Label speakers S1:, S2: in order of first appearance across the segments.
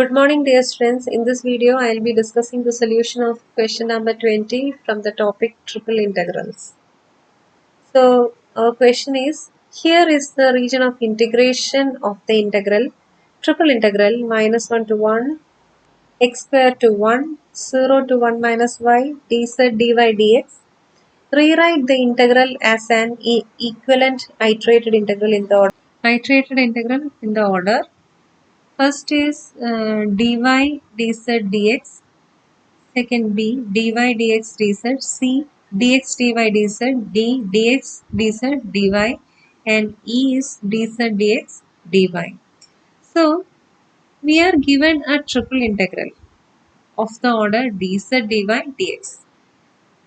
S1: Good morning, dear students. In this video, I will be discussing the solution of question number 20 from the topic triple integrals. So, our question is, here is the region of integration of the integral, triple integral minus 1 to 1, x square to 1, 0 to 1 minus y, dz dy dx. Rewrite the integral as an equivalent iterated integral in the order. Iterated integral in the order. First is dy dz dx, second b dy dx dz, c dx dy dz, d dx dz dy, and e is dz dx dy. So we are given a triple integral of the order dz dy dx,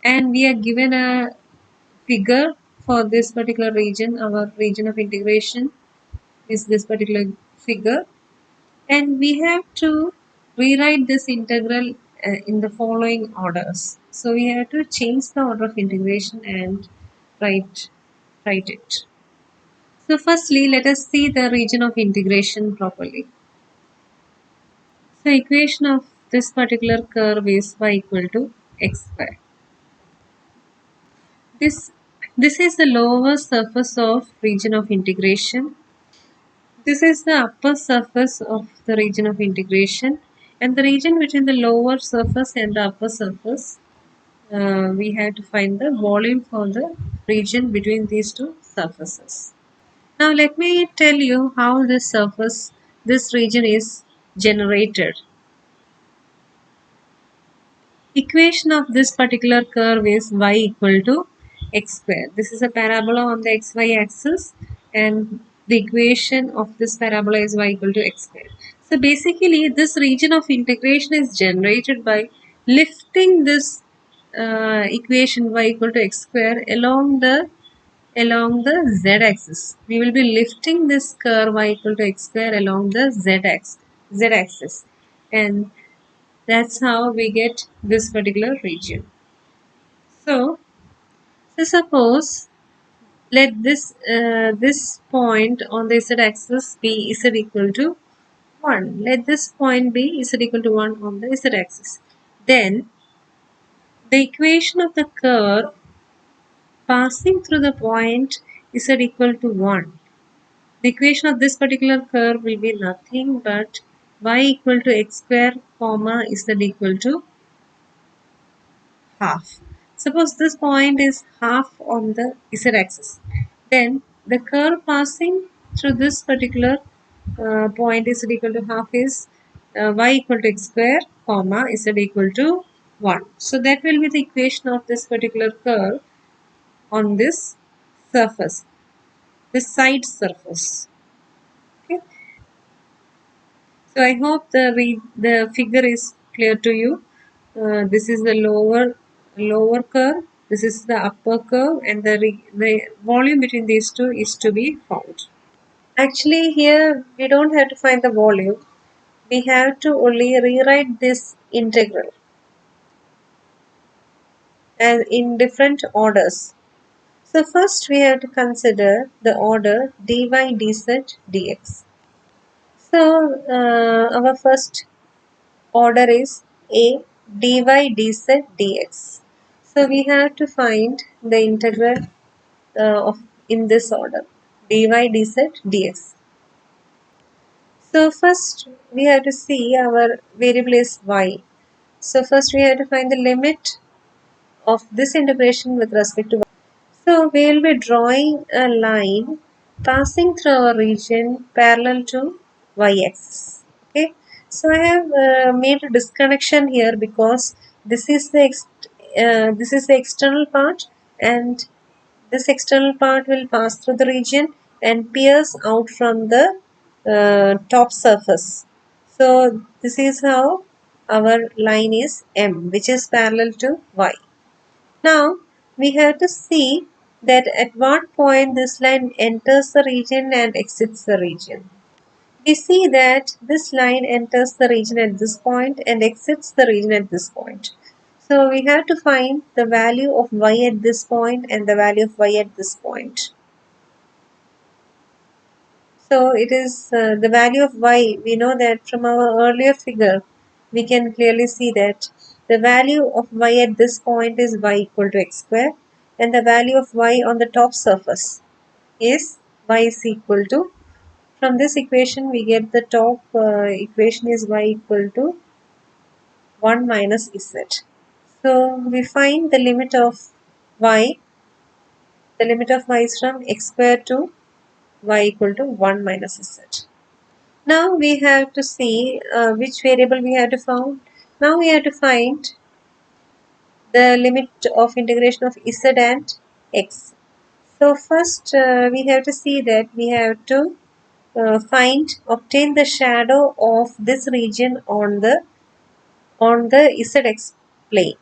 S1: and we are given a figure for this particular region. Our region of integration is this particular figure. And we have to rewrite this integral in the following orders. So we have to change the order of integration and write it. So firstly, let us see the region of integration properly. So equation of this particular curve is y equal to x square. This is the lower surface of region of integration. This is the upper surface of the region of integration, and the region between the lower surface and the upper surface, we have to find the volume for the region between these two surfaces. Now let me tell you how this region is generated. Equation of this particular curve is y equal to x square. This is a parabola on the xy axis, and the equation of this parabola is y equal to x square. So basically this region of integration is generated by lifting this equation y equal to x square along the z axis. We will be lifting this curve y equal to x square along the z axis, and that's how we get this particular region. So suppose let this point on the z-axis be z equal to 1. Let this point be z equal to 1 on the z-axis. Then the equation of the curve passing through the point z equal to 1. The equation of this particular curve will be nothing but y equal to x square comma z equal to half. Suppose this point is half on the z-axis. Then the curve passing through this particular point z equal to half is y equal to x square comma z equal to 1. So that will be the equation of this particular curve on this surface, this side surface. Okay. So I hope the figure is clear to you. This is the lower curve. This is the upper curve, and the volume between these two is to be found. Actually, here we don't have to find the volume. We have to only rewrite this integral and in different orders. So first we have to consider the order dy dz dx. So our first order is a dy dz dx. So we have to find the integral of in this order dy dz dx. So first we have to see our variable is y. So first we have to find the limit of this integration with respect to y. So we will be drawing a line passing through our region parallel to y-axis. Okay. So I have made a disconnection here because this is the external part, and this external part will pass through the region and pierce out from the top surface. So this is how our line is M, which is parallel to Y. Now we have to see that at what point this line enters the region and exits the region. We see that this line enters the region at this point and exits the region at this point. So we have to find the value of y at this point and the value of y at this point. So it is the value of y. We know that from our earlier figure, we can clearly see that the value of y at this point is y equal to x square, and the value of y on the top surface is y is equal to, from this equation we get the top equation is y equal to 1 minus z. So we find the limit of y, the limit of y is from x square to y equal to 1 minus z. Now we have to see which variable we have to find. Now we have to find the limit of integration of z and x. So first we have to see that we have to obtain the shadow of this region on the zx plane.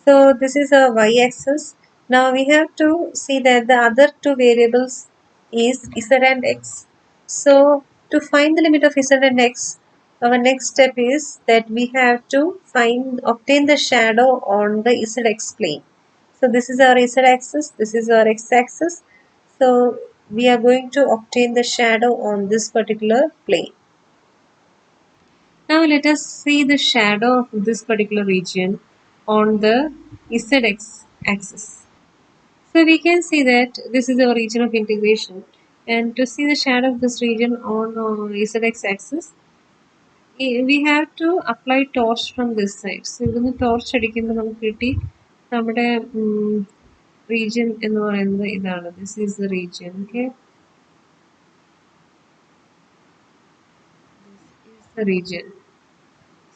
S1: So this is a y-axis. Now we have to see that the other two variables is z and x. So to find the limit of z and x, our next step is that we have to obtain the shadow on the zx plane. So this is our z-axis, this is our x-axis. So we are going to obtain the shadow on this particular plane. Now let us see the shadow of this particular region on the zx axis. So we can see that this is our region of integration, and to see the shadow of this region on zx axis, we have to apply torch from this side. So ഇവിടുന്ന് torch അടിക്കുമ്പോൾ നമുക്ക് കിട്ടി നമ്മുടെ region എന്ന് പറയുന്നത് ഇതാണ്. This is the region. Okay, this is the region.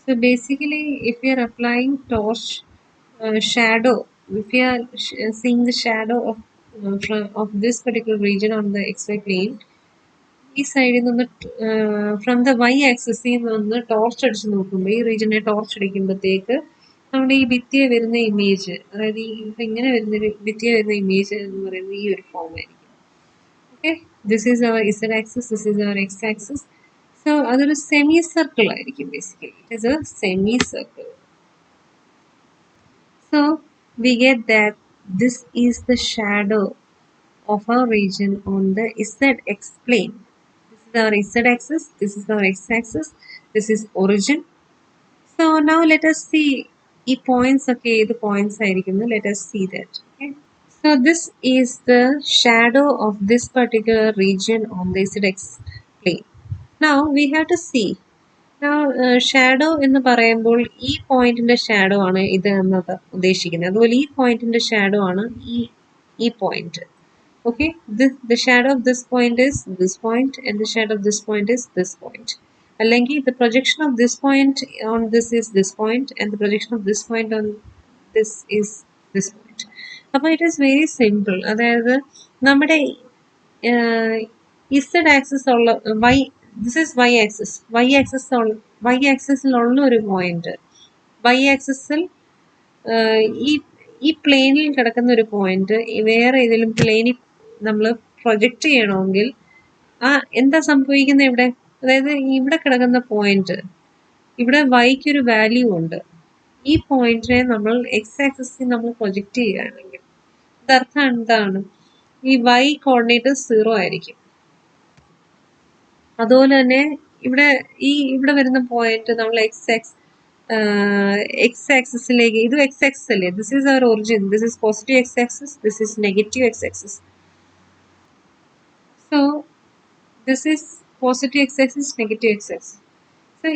S1: So basically, if we are applying torch shadow, if we are seeing the shadow of this particular region on the xy plane, ഈ സൈഡിൽ നിന്ന് from the Y ആക്സിസിൽ നിന്ന് torch അടിച്ച് നോക്കുമ്പോൾ ഈ റീജിയനെ torch അടിക്കുമ്പോഴത്തേക്ക് നമ്മുടെ ഈ ഭിത്തിയെ വരുന്ന ഇമേജ്, അതായത് ഈ ഇപ്പം ഇങ്ങനെ വരുന്നൊരു ഭിത്തിയെ വരുന്ന ഇമേജ് എന്ന് പറയുന്നത് ഈ ഒരു ഫോം ആയിരിക്കും. Okay, this is our z axis, this is our x axis. So അതൊരു സെമി സർക്കിൾ ആയിരിക്കും. Basically it is a semi circle. So we get that this is the shadow of our region on the zx plane. This is our z-axis, this is our x-axis, this is origin. So now let us see the points. Okay, the points ആയിരിക്കുന്നു. Let us see that. Okay. So this is the shadow of this particular region on the zx plane. Now we have to see. Now shadow എന്ന് പറയുമ്പോൾ ഈ പോയിന്റിന്റെ shadow ആണ് ഇത് എന്നത് ഉദ്ദേശിക്കുന്നത്. അതുപോലെ ഈ പോയിന്റിന്റെ ഷാഡോ ആണ് ഈ point. Okay, the shadow of this point is this point, and the shadow of this point is this point. അല്ലെങ്കിൽ the projection of this point on this is this point, and the projection of this point on this is this point. അപ്പോൾ it is very simple. അതായത് നമ്മുടെ z axis ഉള്ള this is y axis. y ആക്സിസിലുള്ള ഒരു point, y ആക്സിസിൽ ഈ പ്ലെയിനിൽ കിടക്കുന്ന ഒരു പോയിന്റ് വേറെ ഏതെങ്കിലും പ്ലെയിനിൽ നമ്മൾ പ്രൊജക്റ്റ് ചെയ്യണമെങ്കിൽ എന്താ സംഭവിക്കുന്നത് ഇവിടെ? അതായത് ഇവിടെ കിടക്കുന്ന പോയിന്റ്, ഇവിടെ വൈക്ക് ഒരു വാല്യൂ ഉണ്ട്. ഈ പോയിന്റിനെ നമ്മൾ എക്സ് ആക്സിസിൽ നമ്മൾ പ്രൊജക്റ്റ് ചെയ്യുകയാണെങ്കിൽ ഇതർത്ഥം എന്താണ്? ഈ വൈ കോർഡിനേറ്റ് 0 ആയിരിക്കും. അതുപോലെ തന്നെ ഇവിടെ വരുന്ന പോയിന്റ് നമ്മൾ എക്സ് ആക്സിസിലേക്ക്, ഇത് എക്സ് ആക്സിസ് അല്ലേ, this is our origin, this is positive x axis, this is negative x axis. So this is positive x axis, negative x axis. So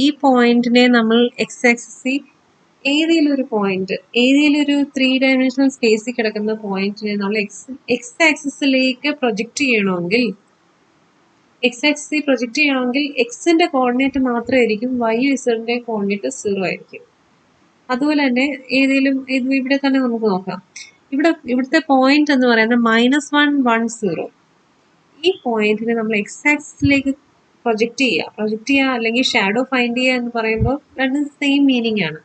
S1: ഈ പോയിന്റിനെ നമ്മൾ എക്സ് ആക്സിസിൽ ഏതെങ്കിലും ഒരു പോയിന്റ്, ഏതെങ്കിലും ഒരു 3 ഡയമെൻഷണൽ സ്പേസിൽ കിടക്കുന്ന പോയിന്റിനെ നമ്മൾ എക്സ് ആക്സിസിലേക്ക് പ്രൊജക്റ്റ് ചെയ്യണമെങ്കിൽ, എക്സ് ആക്സിസിൽ പ്രൊജക്റ്റ് ചെയ്യണമെങ്കിൽ എക്സിന്റെ കോർഡിനേറ്റ് മാത്രമായിരിക്കും, വൈ ഇസഡിന്റെ കോർഡിനേറ്റ് 0 ആയിരിക്കും. അതുപോലെ തന്നെ ഏതെങ്കിലും ഇവിടെ തന്നെ നമുക്ക് നോക്കാം. ഇവിടുത്തെ പോയിന്റ് എന്ന് പറയുന്നത് -1 1 0. ഈ പോയിന്റിനെ നമ്മൾ എക്സ് ആക്സിസിലേക്ക് പ്രൊജക്റ്റ് ചെയ്യുക അല്ലെങ്കിൽ ഷാഡോ ഫൈൻഡ് ചെയ്യുക എന്ന് പറയുമ്പോൾ രണ്ടും സെയിം മീനിങ് ആണ്.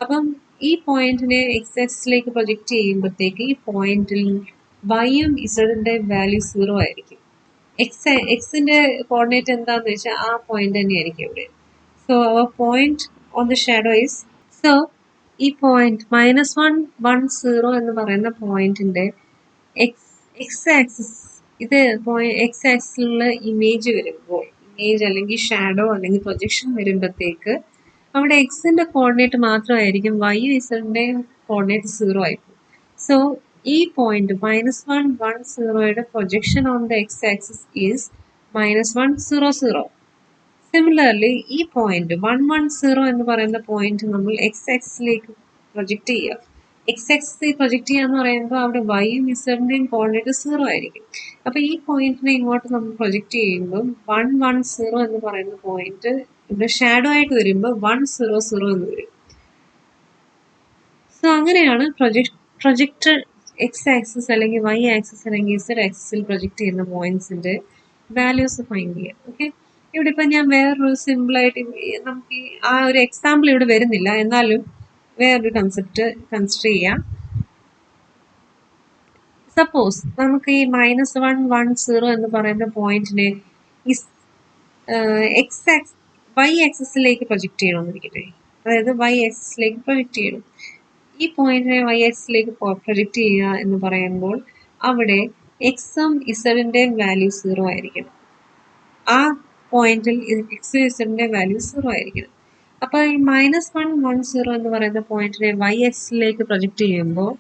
S1: അപ്പം ഈ പോയിന്റിനെ എക്സ് ആക്സിസിലേക്ക് പ്രൊജക്റ്റ് ചെയ്യുമ്പോഴത്തേക്ക് ഈ പോയിന്റിൽ വൈയും ഇസഡിന്റെ വാല്യൂ 0 ആയിരിക്കും. എക്സിന്റെ കോർഡിനേറ്റ് എന്താന്ന് വെച്ചാൽ ആ പോയിന്റ് തന്നെയായിരിക്കും ഇവിടെ. So our point on the shadow is, so ഈ പോയിന്റ് -1 1 0 എന്ന് പറയുന്ന പോയിന്റിന്റെ എക്സ് ആക്സിസ് ഇത് എക്സ് ആക്സിലുള്ള ഇമേജ് വരുമ്പോൾ, ഇമേജ് അല്ലെങ്കിൽ ഷാഡോ അല്ലെങ്കിൽ പ്രൊജക്ഷൻ വരുമ്പോഴത്തേക്ക് അവിടെ എക്സിന്റെ കോർഡിനേറ്റ് മാത്രമായിരിക്കും, വൈ ഇസഡിന്റെയും കോർഡിനേറ്റ് 0 ആയിരിക്കും. സോ ഈ പോയിന്റ് -1, 1, 0യുടെ projection on the x axis is -1, 0, 0. Similarly ഈ പോയിന്റ് 1, 1, 0 എന്ന് പറയുന്ന പോയിന്റ് നമ്മൾ എക്സ് ആക്സിസിലേക്ക് പ്രൊജക്ട് ചെയ്യുക. എക്സ് ആക്സിസിൽ പ്രൊജക്ട് ചെയ്യാന്ന് പറയുമ്പോൾ അവിടെ വൈയും ഇസഡിന്റെയും കോർഡിനേറ്റ് 0 ആയിരിക്കും. അപ്പൊ ഈ പോയിന്റിനെ ഇങ്ങോട്ട് നമ്മൾ പ്രൊജക്ട് ചെയ്യുമ്പോൾ 1, 1, 0 എന്ന് പറയുന്ന പോയിന്റ് ഇവിടെ ഷാഡോ ആയിട്ട് വരുമ്പോൾ 1, 0, 0 എന്ന് വരും. സോ അങ്ങനെയാണ് പ്രൊജക്ടഡ് എക്സ് ആക്സിസ് അല്ലെങ്കിൽ വൈ ആക്സിസ് അല്ലെങ്കിൽ ഇസഡ് ആക്സിസിൽ പ്രൊജക്ട് ചെയ്യുന്ന പോയിന്റ്സിന്റെ വാല്യൂസ് ഫൈൻഡ് ചെയ്യാം. ഓക്കെ, ഇവിടെ ഇപ്പൊ ഞാൻ വേറൊരു സിമ്പിൾ ആയിട്ട് നമുക്ക് ആ ഒരു എക്സാമ്പിൾ ഇവിടെ വരുന്നില്ല, എന്നാലും വേറൊരു കൺസെപ്റ്റ് കൺസിഡർ ചെയ്യാം. സപ്പോസ് നമുക്ക് ഈ -1, 1, 0 എന്ന് പറയുന്ന പോയിന്റിനെ വൈ ആക്സിസിലേക്ക് പ്രൊജക്ട് ചെയ്യണമെന്നിരിക്കട്ടെ. അതായത് വൈ ആക്സിസിലേക്ക് പ്രൊജക്ട് ചെയ്യണം. ഈ പോയിന്റിനെ വൈ ആക്സിസിലേക്ക് പ്രൊജക്ട് ചെയ്യുക എന്ന് പറയുമ്പോൾ അവിടെ എക്സും ഇസഡിന്റെയും വാല്യൂ 0 ആയിരിക്കണം. ആ പോയിന്റിൽ എക്സ് ഇസഡിന്റെ വാല്യൂ 0 ആയിരിക്കണം. അപ്പൊ ഈ -1, 1, 0 എന്ന് പറയുന്ന പോയിന്റിനെ വൈ ആക്സിസിലേക്ക് പ്രൊജക്ട് ചെയ്യുമ്പോൾ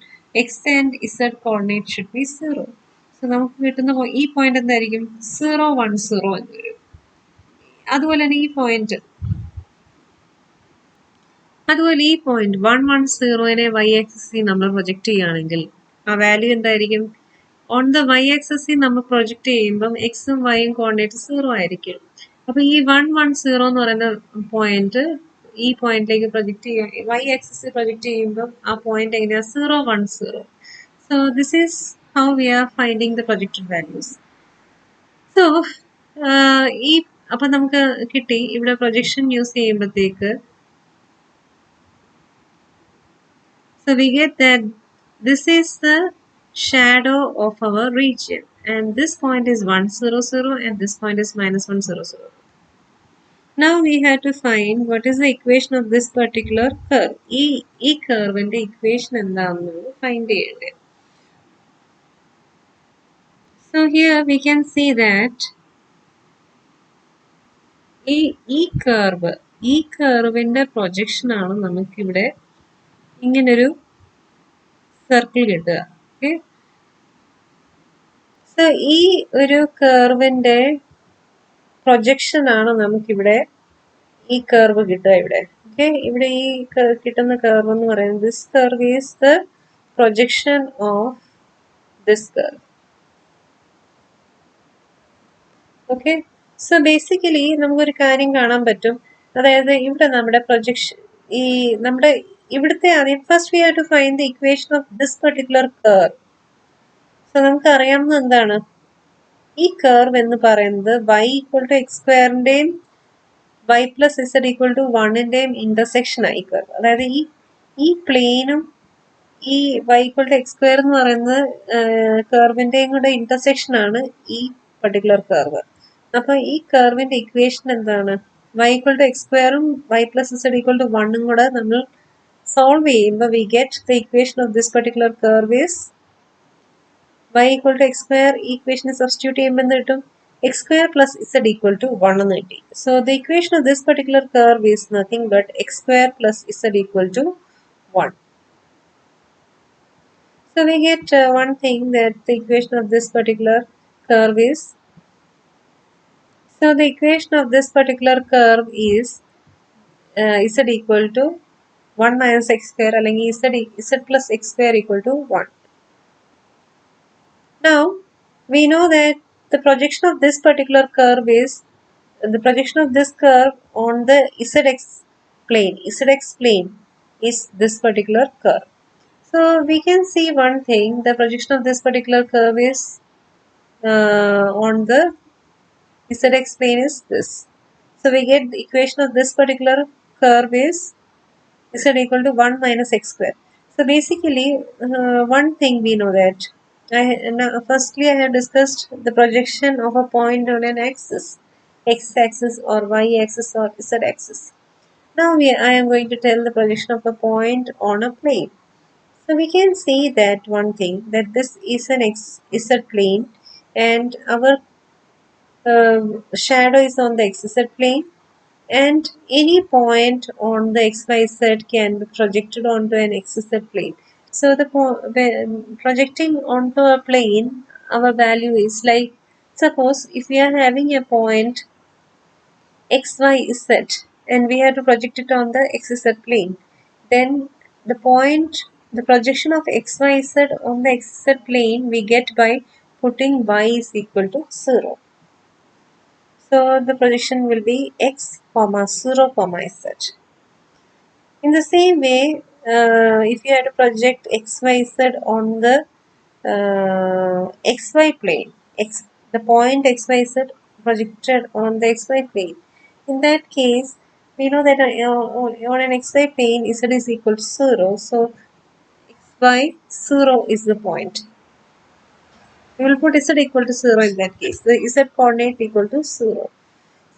S1: X and Z coordinate should be 0. So നമുക്ക് കിട്ടുന്ന ഈ പോയിന്റ് എന്തായിരിക്കും? 0, 1, 0 എന്ന് വരും. അതുപോലെ തന്നെ ഈ പോയിന്റ് 1, 1, 0നെ വൈ ആക്സിസിൽ നമ്മൾ പ്രൊജക്ട് ചെയ്യുകയാണെങ്കിൽ ആ വാല്യൂ എന്തായിരിക്കും? ഓൺ ദ വൈ ആക്സിസിൽ നമ്മൾ പ്രൊജക്ട് ചെയ്യുമ്പോൾ എക്സും വൈയും കോർഡിനേറ്റ് 0 ആയിരിക്കും. അപ്പൊ ഈ 1, 1, 0 എന്ന് പറയുന്ന പോയിന്റ് ഈ പോയിന്റിലേക്ക് പ്രൊജക്ട് ചെയ്യുക, വൈ ആക്സിസിൽ പ്രൊജക്ട് ചെയ്യുമ്പോൾ ആ പോയിന്റ് എങ്ങനെയാ? 0, 1, 0. So this is how we R finding the projected values. So ഈ അപ്പൊ നമുക്ക് കിട്ടി ഇവിടെ പ്രൊജക്ഷൻ യൂസ് ചെയ്യുമ്പോഴത്തേക്ക്. So we get that this is the shadow of our region, and this point is 1, 0, 0, and this point is -1, 0, 0. Now we have to find what is the equation of this particular curve. ഈ curveന്റെ equation എന്താണെന്ന് find ചെയ്യണ്ടേ. So here we can see that ഈ curveന്റെ projection ആണ് നമുക്കിവിടെ ഇങ്ങനൊരു circle കിട്ടുക. Okay, so ഈ ഒരു കർവിന്റെ പ്രൊജക്ഷൻ ആണ് നമുക്കിവിടെ ഈ കർവ് കിട്ടുക ഇവിടെ. ഓക്കെ, ഇവിടെ ഈ കിട്ടുന്ന കർവ് എന്ന് പറയുന്നത് this curve is the projection of this curve. Okay, so basically നമുക്കൊരു കാര്യം കാണാൻ പറ്റും. അതായത് ഇവിടെ നമ്മുടെ പ്രൊജക്ഷൻ ഈ നമ്മുടെ ഇവിടുത്തെ ആദ്യം first we have to find the equation of this particular curve. So നമുക്ക് അറിയാവുന്നത് എന്താണ്? ഈ കർവ് എന്ന് പറയുന്നത് y ഈക്വൽ ടു എക്സ് സ്ക്വയറിന്റെയും y plus z equal to 1ന്റെയും ഇന്റർസെക്ഷൻ ആയി കർവ്. അതായത് ഈ പ്ലെയിനും ഈ y equal to x square എന്ന് പറയുന്നത് കർവിന്റെയും കൂടെ ഇന്റർസെക്ഷൻ ആണ് ഈ പെർട്ടിക്കുലർ കർവ്. അപ്പൊ ഈ കർവിന്റെ ഇക്വേഷൻ എന്താണ്? y ഈക്വൽ ടു എക്സ് സ്ക്വയറും y plus z equal to 1ഉം കൂടെ നമ്മൾ സോൾവ് ചെയ്യുമ്പോൾ we get the equation of this particular curve is y equal to x square. ഈ ഇക്വേഷനെ സബ്സ്റ്റിറ്റ്യൂട്ട് ചെയ്യുമ്പോൾ എന്ത് കിട്ടും? X square plus z equal to 1 എന്ന് കിട്ടി. So the equation of this particular curve is nothing but x square plus z equal to 1. So we get one thing, that the equation of this particular curve is, so the equation of this particular curve is z equal to 1 minus x square അല്ലെങ്കിൽ z plus x square equal to 1. Now we know that the projection of this particular curve is the projection of this curve on the zx plane. Zx plane is this particular curve. So we can see one thing, the projection of this particular curve is on the zx plane is this. So we get the equation of this particular curve is z equal to 1 minus x square. So basically one thing we know that firstly I have discussed the projection of a point on an axis, x-axis or y-axis or z-axis. Now I am going to tell the projection of a point on a plane. So we can see that one thing, that this is an z plane and our shadow is on the xz plane, and any point on the xyz can be projected onto an xz plane. So when projecting onto a plane, our value is like, suppose if we are having a point xyz and we have to project it on the xz plane, then the projection of xyz on the xz plane we get by putting y is equal to 0. So the projection will be x comma 0 comma z. In the same way, if you had to project xyz on the xy plane, the point xyz projected on the xy plane, in that case, we know that on an xy plane, z is equal to 0. So xy 0 is the point. We will put z equal to 0 in that case. The z coordinate equal to 0.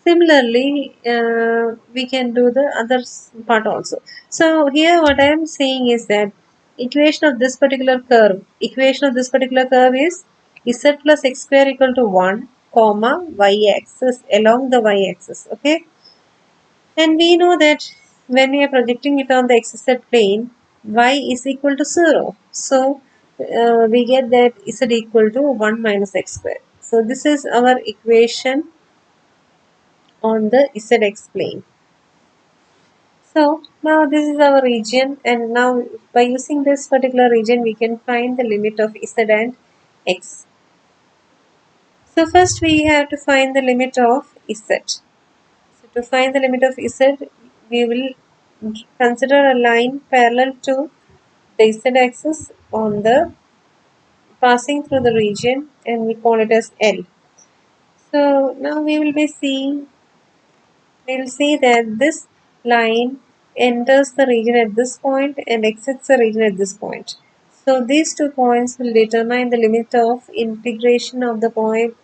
S1: Similarly, we can do the other part also. So here what I am saying is that equation of this particular curve is z plus x square equal to 1 comma y-axis along the y-axis. Okay, and we know that when we are projecting it on the xz plane, y is equal to 0. So we get that z equal to 1 minus x square. So this is our equation on the zx plane. So now this is our region, and now by using this particular region we can find the limit of z and x. So first we have to find the limit of z. So to find the limit of z, we will consider a line parallel to the z axis on the passing through the region, and we call it as L. So now we'll see that this line enters the region at this point and exits the region at this point. So these 2 points will determine the limit of integration of the point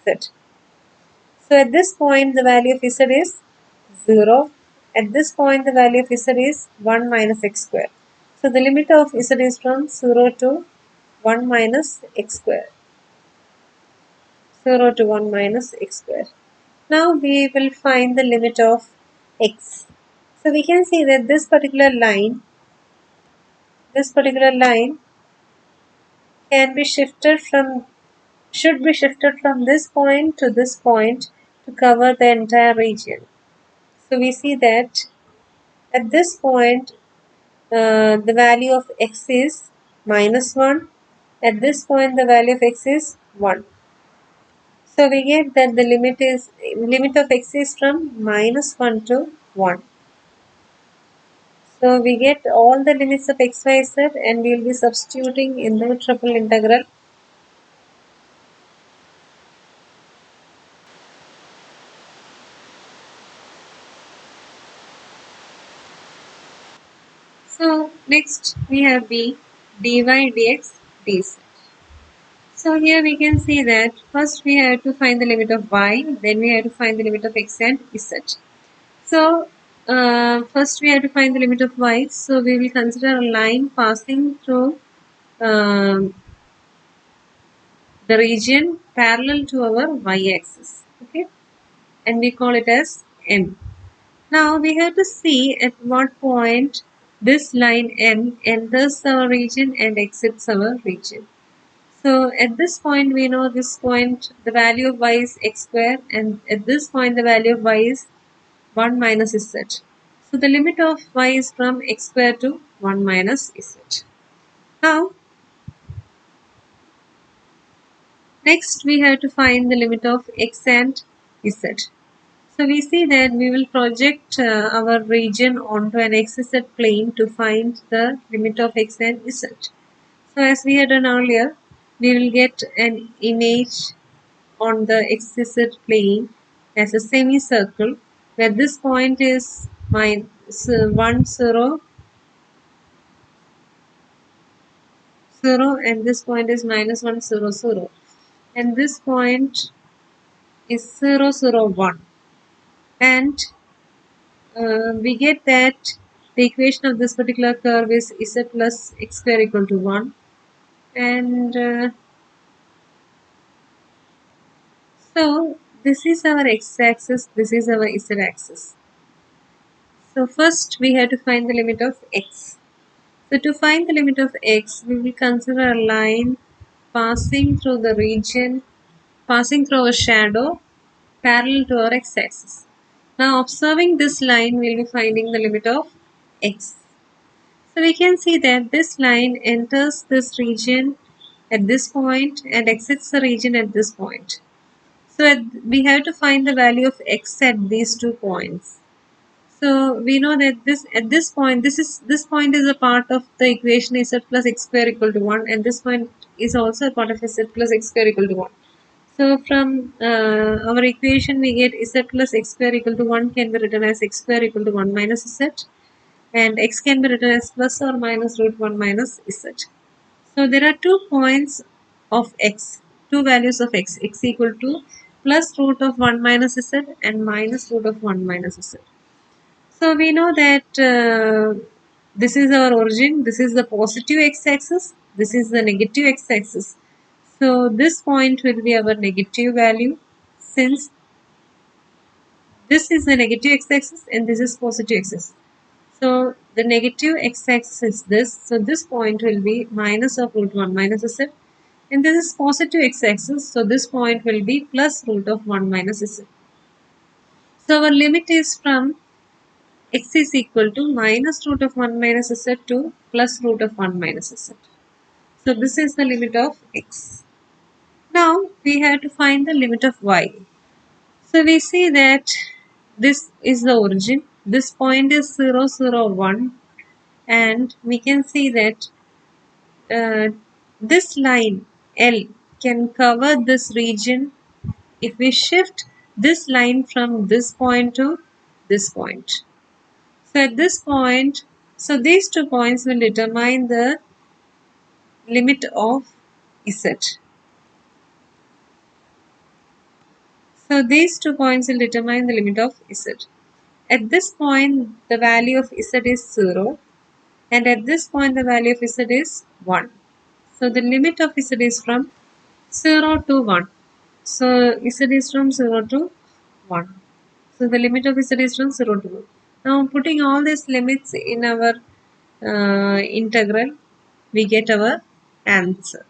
S1: z. So at this point the value of z is 0. At this point the value of z is 1 minus x square. So the limit of z is from 0 to 1 minus x square. 0 to 1 minus x square. Now we will find the limit of x. So we can see that this particular line can be shifted from should be shifted from this point to this point to cover the entire region. So we see that at this point the value of x is minus 1. At this point the value of x is 1. So we get that the limit of x is from minus 1 to 1. So we get all the limits of x, y, z, and we will be substituting in the triple integral. So next we have b dy dx dz. So here we can see that first we have to find the limit of y, then we have to find the limit of x and z. So first we have to find the limit of y. So we will consider a line passing through the region parallel to our y-axis. Okay, and we call it as M. Now we have to see at what point this line M enters our region and exits our region. So at this point we know this point the value of y is x square, and at this point the value of y is 1 minus z. So the limit of y is from x square to 1 minus z. Now next we have to find the limit of x and z. So we see that we will project our region onto an xz plane to find the limit of x and z. So as we had done earlier, we will get an image on the xz plane as a semicircle, where this point is 1 0 0 and this point is minus 1 0 0, and this point is 0 0 1, and we get that the equation of this particular curve is z plus x square equal to 1, and So this is our x-axis, this is our z-axis. So first we have to find the limit of x. So to find the limit of x, we will consider a line passing through the region, passing through a shadow parallel to our x-axis. Now observing this line, we will be finding the limit of x. So we can see that this line enters this region at this point and exits the region at this point. So we have to find the value of x at these 2 points. So we know that this point this point is a part of the equation z plus x square equal to 1, and this point is also a part of z plus x square equal to 1. So from our equation we get z plus x square equal to 1 can be written as x square equal to 1 minus z, and x can be written as plus or minus root 1 minus z. So there are 2 points of x, 2 values of x equal to plus root of 1 minus z and minus root of 1 minus z. So we know that this is our origin, this is the positive x-axis, this is the negative x-axis. So this point will be our negative value, since this is the negative x-axis and this is positive x-axis. So the negative x-axis is this. So this point will be minus of root 1 minus z. And this is positive x-axis. So this point will be plus root of 1 minus z. So our limit is from x is equal to minus root of 1 minus z to plus root of 1 minus z. So this is the limit of x. Now we have to find the limit of y. So we see that this is the origin. This point is 0, 0, 1. And we can see that this line L can cover this region if we shift this line from this point to this point. So at this point, so these 2 points will determine the limit of z. So these 2 points will determine the limit of z. At this point, the value of z is 0, and at this point, the value of z is 1. So the limit of z is from 0 to 1. So z is from 0 to 1. So the limit of z is from 0 to 1. Now putting all these limits in our integral, we get our answer.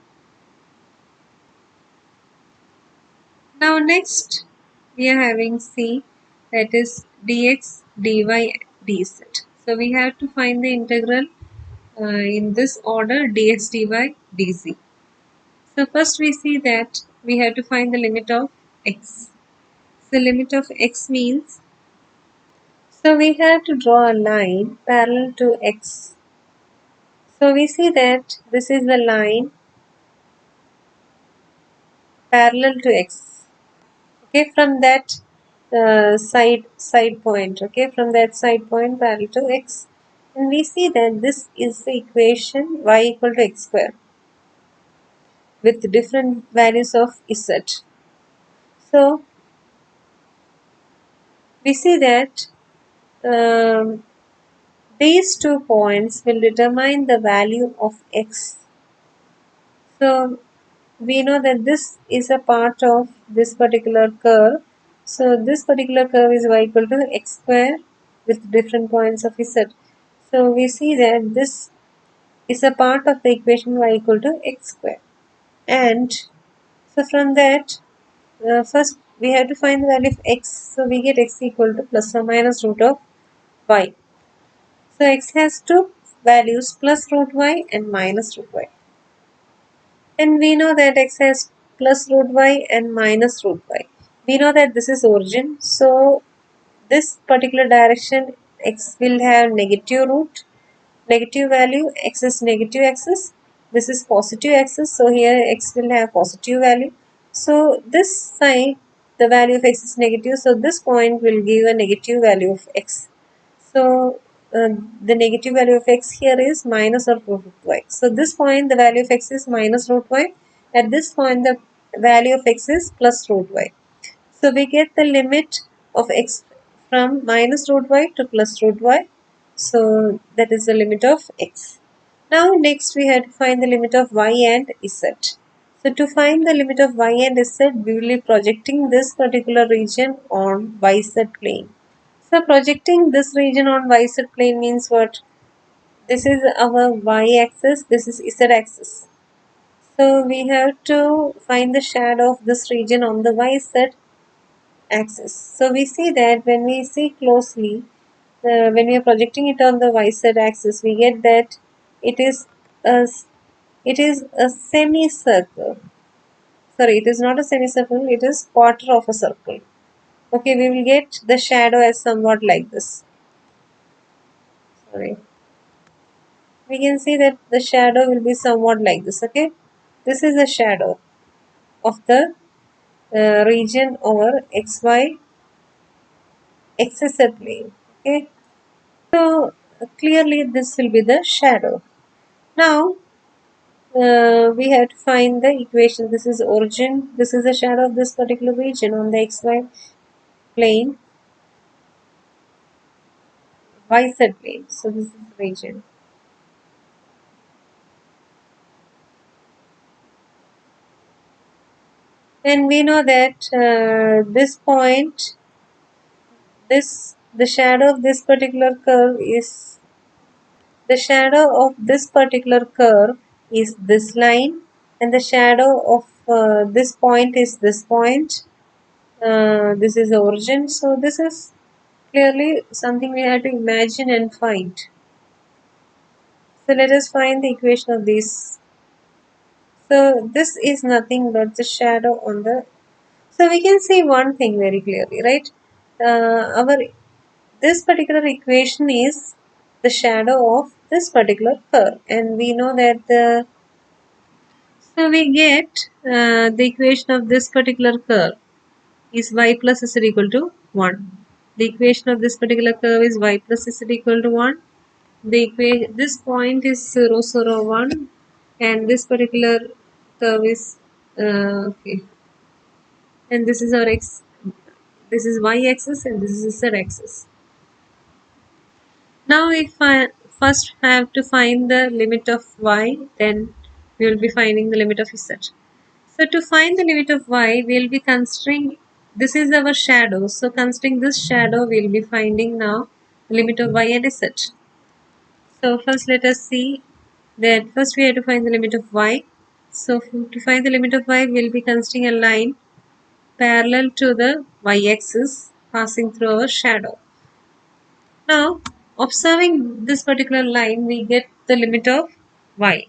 S1: Now next we are having c, that is dx, dy, dz. So we have to find the integral in this order, dx, dy, dz. So first we see that we have to find the limit of x. So limit of x means, so we have to draw a line parallel to x. So we see that this is the line parallel to x. Okay, from that side point. Okay, from that side point parallel to x, and we see that this is the equation y equal to x square with different values of z. So we see that um, these 2 points will determine the value of x. So we know that this is a part of this particular curve. So this particular curve is y equal to x square with different points of z. So we see that this is a part of the equation y equal to x square. And so from that, first we have to find the value of x. So we get x equal to plus or minus root of y. So x has 2 values, plus root y and minus root y. And we know that x has plus root y and minus root y. We know that this is origin. So this particular direction x will have negative root, negative value. X is negative axis. This is positive axis. So here x will have positive value. So this side the value of x is negative. So this point will give a negative value of x. So the negative value of x here is minus or root y. So this point the value of x is minus root y. At this point the value of x is plus root y. So we get the limit of x from minus root y to plus root y. So that is the limit of x. Now next we have to find the limit of y and z. So to find the limit of y and z, we will be projecting this particular region on yz plane. So projecting this region on yz plane means what? This is our y-axis, this is z-axis. So we have to find the shadow of this region on the yz axis. So we see that when we see closely, when we are projecting it on the yz axis, we get that it is a semicircle. Sorry, it is not a semicircle, it is quarter of a circle. Okay, we will get the shadow as somewhat like this. Sorry. We can see that the shadow will be somewhat like this. Okay, this is the shadow of the region over xy xz plane. Okay, so clearly this will be the shadow. Now we have to find the equation. This is origin, this is the shadow of this particular region on the xy plane, yz plane. So this is the region. And we know that this point, the shadow of this particular curve is this line, and the shadow of this point is this point. This is the origin. So this is clearly something we have to imagine and find. So let us find the equation of this. So this is nothing but the shadow on the. So we can see one thing very clearly, right? Our This particular equation is the shadow of this particular curve, and we know that so we get the equation of this particular curve is y plus z equal to 1. The equation of this particular curve is y plus z equal to 1. This point is 0, 0, 1, and this particular curve is okay, and this is our x. This is y axis and this is z axis. Now if I first have to find the limit of y, then we will be finding the limit of z. So to find the limit of y, we will be considering, this is our shadow. So considering this shadow, we will be finding now the limit of y and z. So first let us see that first we have to find the limit of y. So to find the limit of y, we will be considering a line parallel to the y-axis passing through our shadow. Now, observing this particular line, we get the limit of y.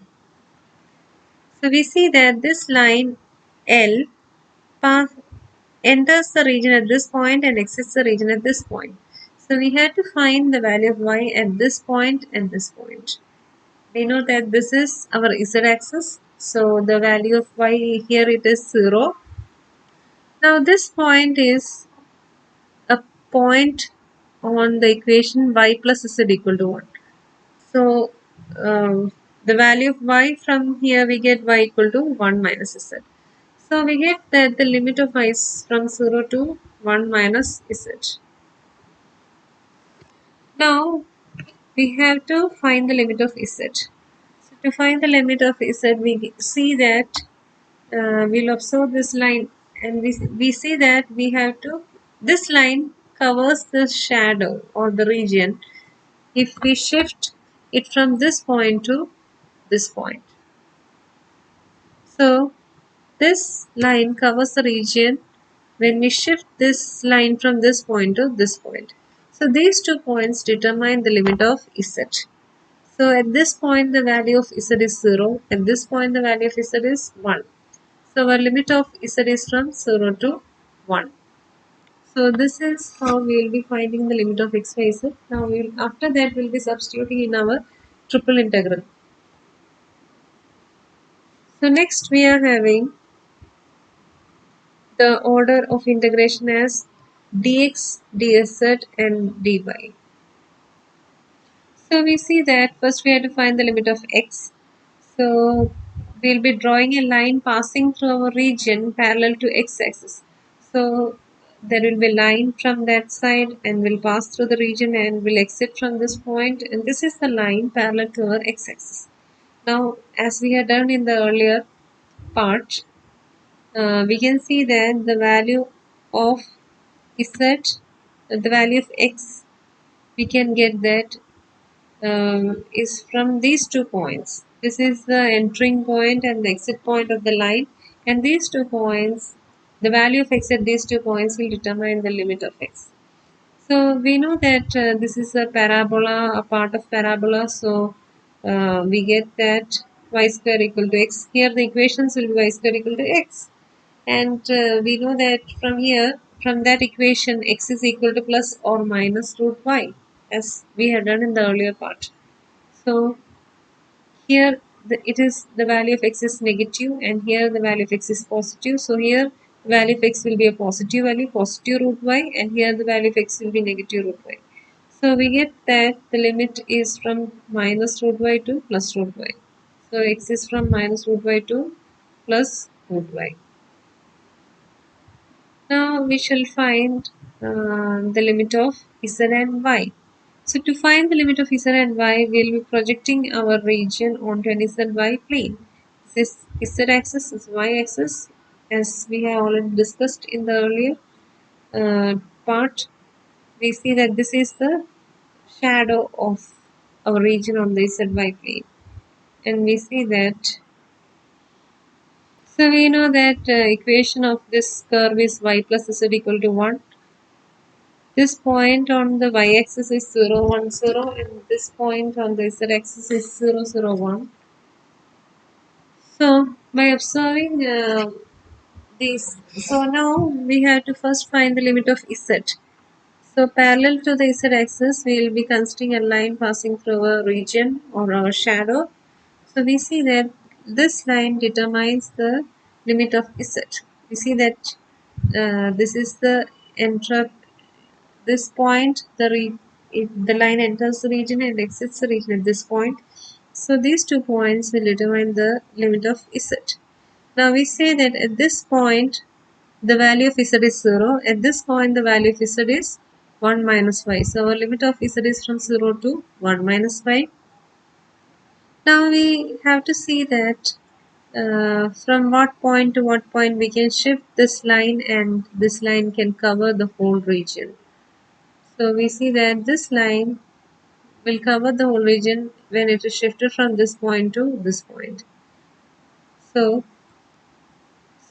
S1: So we see that this line L enters the region at this point and exits the region at this point. So we have to find the value of y at this point and this point. We know that this is our z-axis. So the value of y here it is 0. Now this point is a point on the equation y plus z equal to 1. So the value of y from here we get y equal to 1 minus z. So we get that the limit of y is from 0 to 1 minus z. Now we have to find the limit of z. So to find the limit of z, we see that we'll observe this line, and we see that we have to, this line covers the shadow or the region if we shift it from this point to this point. So this line covers the region when we shift this line from this point to this point. So these 2 points determine the limit of z. So at this point the value of z is 0, at this point the value of z is 1. So our limit of z is from 0 to 1. So this is how we will be finding the limit of x, y, z. Now after that we will be substituting in our triple integral. So next we are having the order of integration as dx, dz and dy. So we see that first we have to find the limit of x. So we'll be drawing a line passing through our region parallel to x-axis. So there will be a line from that side and will pass through the region and will exit from this point, and this is the line parallel to our x-axis. Now as we had done in the earlier part, we can see that the value of z, the value of x, we can get that is from these 2 points. This is the entering point and the exit point of the line, and these 2 points, the value of x at these 2 points will determine the limit of x. So we know that this is a parabola, a part of parabola. So we get that y square equal to x. Here the equations will be y square equal to x. And we know that from here, from that equation, x is equal to plus or minus root y, as we had done in the earlier part. So here it is the value of x is negative, and here the value of x is positive. So here the value of x will be a positive value, positive root y, and here the value of x will be negative root y. So we get that the limit is from minus root y to plus root y. So x is from minus root y to plus root y. Now we shall find the limit of z and y. So to find the limit of z and y, we will be projecting our region onto an zy plane. This z-axis, is y-axis, as we have already discussed in the earlier part. We see that this is the shadow of our region on the zy plane, and we see that. So we know that equation of this curve is y plus z equal to 1. This point on the y-axis is 0, 1, 0, and this point on the z-axis is 0, 0, 1. So by observing these, so now we have to first find the limit of z. So parallel to the z-axis, we will be considering a line passing through a region or our shadow. So we see that this line determines the limit of z. We see that this is the this point, the line enters the region and exits the region at this point. So these 2 points will determine the limit of z. Now we say that at this point the value of z is 0. At this point the value of z is 1 minus y. So our limit of z is from 0 to 1 minus y. Now we have to see that from what point to what point we can shift this line, and this line can cover the whole region. So we see that this line will cover the whole region when it is shifted from this point to this point. So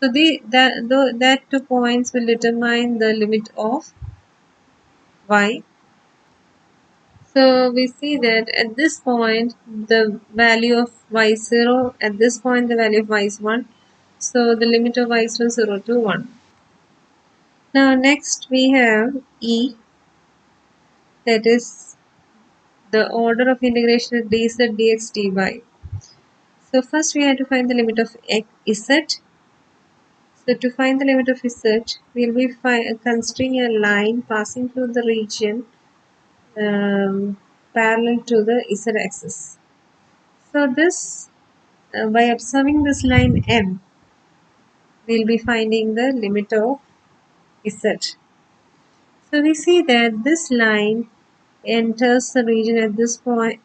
S1: that 2 points will determine the limit of y. So we see that at this point the value of y is 0, at this point the value of y is 1. So the limit of y is from 0 to 1. Now next we have E, that is the order of integration of dz, dx, dy. So first we have to find the limit of z. So to find the limit of z, we will be considering a line passing through the region parallel to the z-axis. So this, by observing this line M, we will be finding the limit of z. So we see that this line enters the region at this point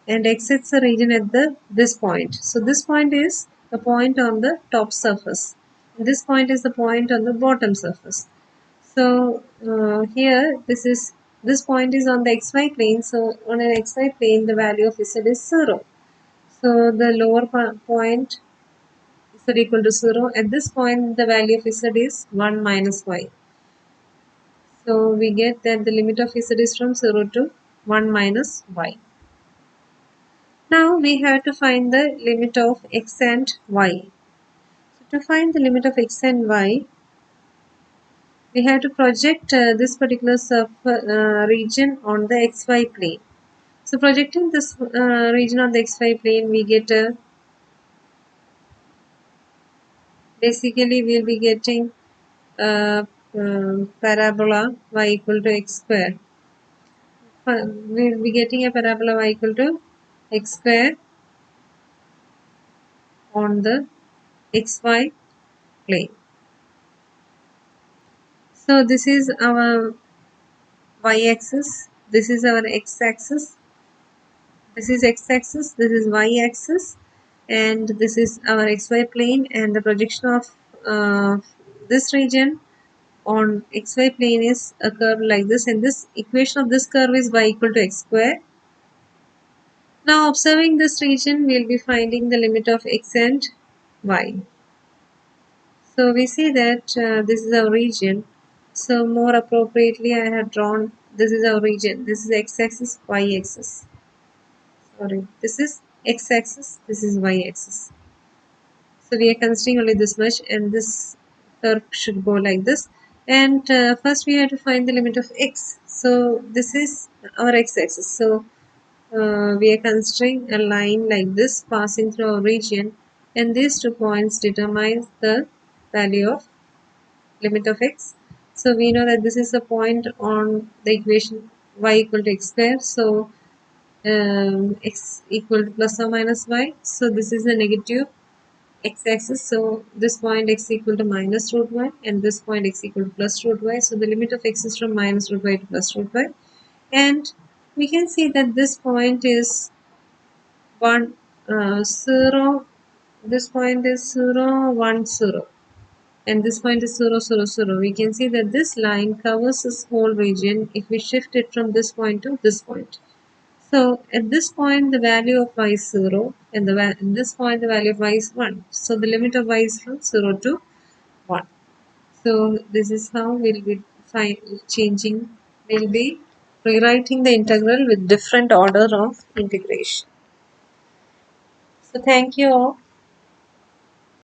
S1: and exits the region at this point. So this point is the point on the top surface. This point is the point on the bottom surface. So here this point is on the xy plane. So on an xy plane, the value of z is 0. So the lower point z equal to 0. At this point, the value of z is 1 minus y. So we get that the limit of z is from 0 to 1 minus y. Now we have to find the limit of x and y. So to find the limit of x and y, we have to project this particular region on the xy plane. So projecting this region on the xy plane, we get basically we'll be getting parabola y equal to x square. We'll be getting a parabola y equal to x square on the xy plane. So this is our y-axis, this is our x-axis, this is x-axis, this is y-axis, and this is our xy plane, and the projection of this region on xy plane is a curve like this, and this equation of this curve is y equal to x square. Now observing this region, we will be finding the limit of x and y. So we see that this is our region. So more appropriately I have drawn, this is our region. This is x-axis, y-axis. Sorry, this is x-axis, this is y-axis. So we are considering only this much, and this curve should go like this. And first we have to find the limit of x. So this is our x-axis. So we are considering a line like this passing through our region, and these 2 points determine the value of limit of x. So we know that this is a point on the equation y equal to x square. So x equal to plus or minus y. So this is the negative x-axis. So this point x equal to minus root y, and this point x equal to plus root y. So the limit of x is from minus root y to plus root y. And we can see that this point is 1 0. This point is 0 1 0, and this point is 0 0 0. We can see that this line covers this whole region if we shift it from this point to this point. So at this point the value of y is 0, and at this point the value of y is 1. So the limit of y is from 0 to 1. So this is how we'll be we'll be rewriting the integral with different order of integration. So thank you all.